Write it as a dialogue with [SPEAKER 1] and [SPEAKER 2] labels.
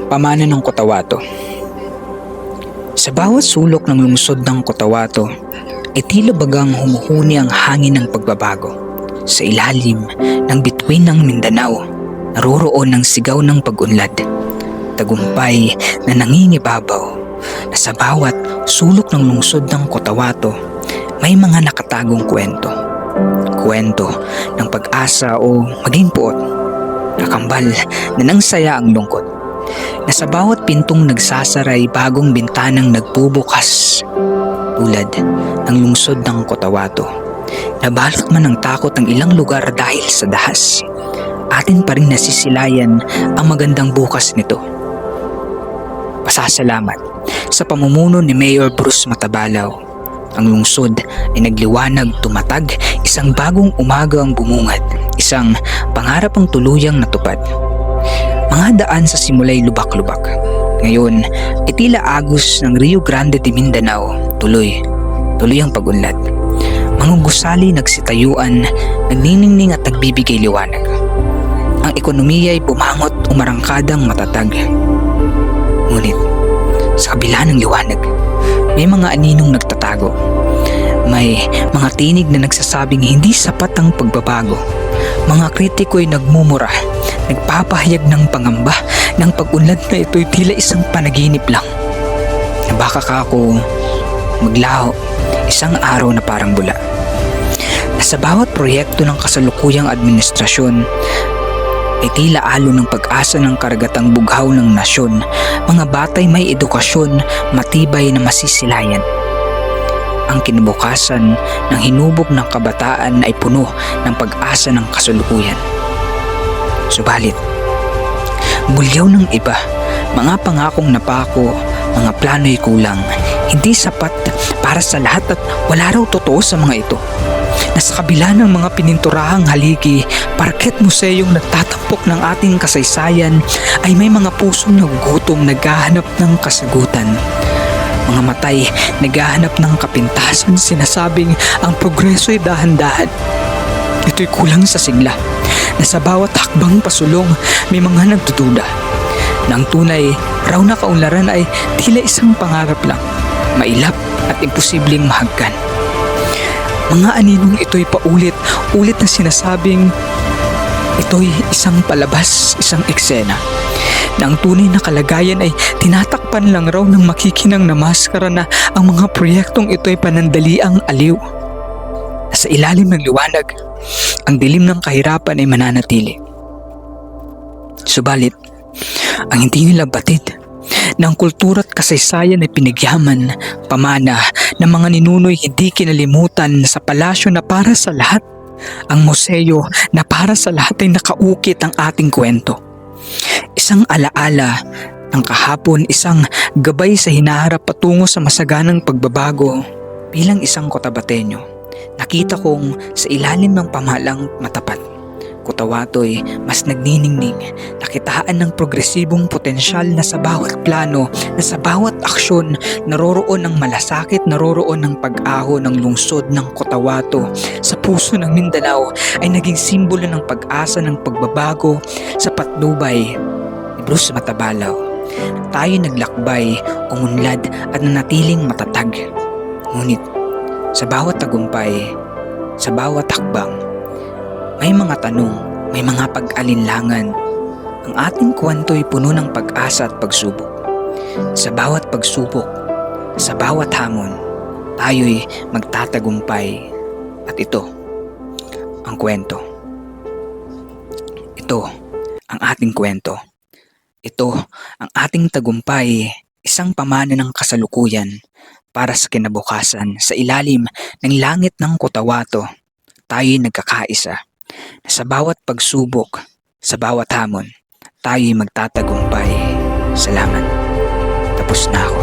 [SPEAKER 1] Pamana ng Cotabato. Sa bawat sulok ng lungsod ng Cotabato ay tila bagang humuhuni ang hangin ng pagbabago. Sa ilalim ng bituin ng Mindanao, naroroon ang sigaw ng pag-unlad. Tagumpay na nangingibabaw na sa bawat sulok ng lungsod ng Cotabato may mga nakatagong kwento. Kwento ng pag-asa o maging puot. Nakambal na nang saya ang lungkot. Na sa bawat pintong nagsasaray bagong bintanang nagbubukas. Tulad ng lungsod ng Cotabato. Nabalot man ng takot ang ilang lugar dahil sa dahas. Atin pa rin nasisilayan ang magandang bukas nito. Pasasalamat sa pamumuno ni Mayor Bruce Matabalaw. Ang lungsod ay nagliwanag, tumatag, isang bagong umaga ang bumungad, isang pangarap ang tuluyang natupad. Mga daan sa simulay lubak-lubak. Ngayon ay tila agos ng Rio Grande de Mindanao. Tuloy ang pag-unlad. Mga gusali nagsitayuan, nagniningning at nagbibigay liwanag. Ang ekonomiya ay bumangot umarangkadang matatag. Ngunit sa kabila ng liwanag, may mga aninong nagtatago. May mga tinig na nagsasabing hindi sapat ang pagbabago. Mga kritiko ay nagmumura, nagpapahayag ng pangamba ng pag-unlad na ito'y tila isang panaginip lang. Na baka ka ako maglaho isang araw na parang bula. Na sa bawat proyekto ng kasalukuyang administrasyon ay tila alon ng pag-asa ng karagatang bughaw ng nasyon, mga batay may edukasyon, matibay na masisilayan. Ang kinabukasan ng hinubog ng kabataan ay puno ng pag-asa ng kasalukuyan. Subalit, bulyaw ng iba, mga pangakong napako, mga plano'y kulang, hindi sapat para sa lahat at wala raw totoo sa mga ito. Nasa kabila ng mga pininturahang haligi, parket museyong nagtatampok ng ating kasaysayan ay may mga pusong nagugutom naghahanap ng kasagutan. Mga matay naghahanap ng kapintasan, sinasabing ang progreso ay dahan-dahan. Ito'y kulang sa sigla na sa bawat hakbang pasulong may mga nagdududa. Na ang tunay raw na kaunlaran ay tila isang pangarap lang, mailap at imposibleng mahagkan. Mga aninong ito'y paulit-ulit na sinasabing ito'y isang palabas, isang eksena. Na ang tunay na kalagayan ay tinatakpan lang raw ng makikinang na maskara na ang mga proyektong ito'y panandaliang aliw. Sa ilalim ng liwanag, ang dilim ng kahirapan ay mananatili. Subalit, ang hindi nila batid na ang kultura at kasaysayan ay pinagyaman, pamana ng mga ninuno'y hindi kinalimutan sa palasyo na para sa lahat. Ang museo na para sa lahat ay nakaukit ang ating kwento. Isang alaala ng kahapon, isang gabay sa hinaharap patungo sa masaganang pagbabago. Bilang isang Cotabateño, nakita kong sa ilalim ng pamahalang matapat, Cotabato'y mas nagniningning, nakitaan ng progresibong potensyal na sa bawat plano, na sa bawat aksyon, naroroon ang malasakit, naroroon ang pag-aho ng lungsod ng Cotabato. Sa puso ng Mindanao ay naging simbolo ng pag-asa ng pagbabago sa patnubay ni Bruce Matabalaw. Tayo naglakbay, umunlad at nanatiling matatag. Ngunit sa bawat tagumpay, sa bawat hakbang, may mga tanong, may mga pag-alinlangan. Ang ating kwento'y puno ng pag-asa at pagsubok. Sa bawat pagsubok, sa bawat hamon, tayo'y magtatagumpay. At ito, ang kwento. Ito, ang ating kwento. Ito, ang ating tagumpay, isang pamana ng kasalukuyan para sa kinabukasan. Sa ilalim ng langit ng Cotabato, tayo'y nagkakaisa. Sa bawat pagsubok, sa bawat hamon, tayo'y magtatagumpay. Salamat. Tapos na ako.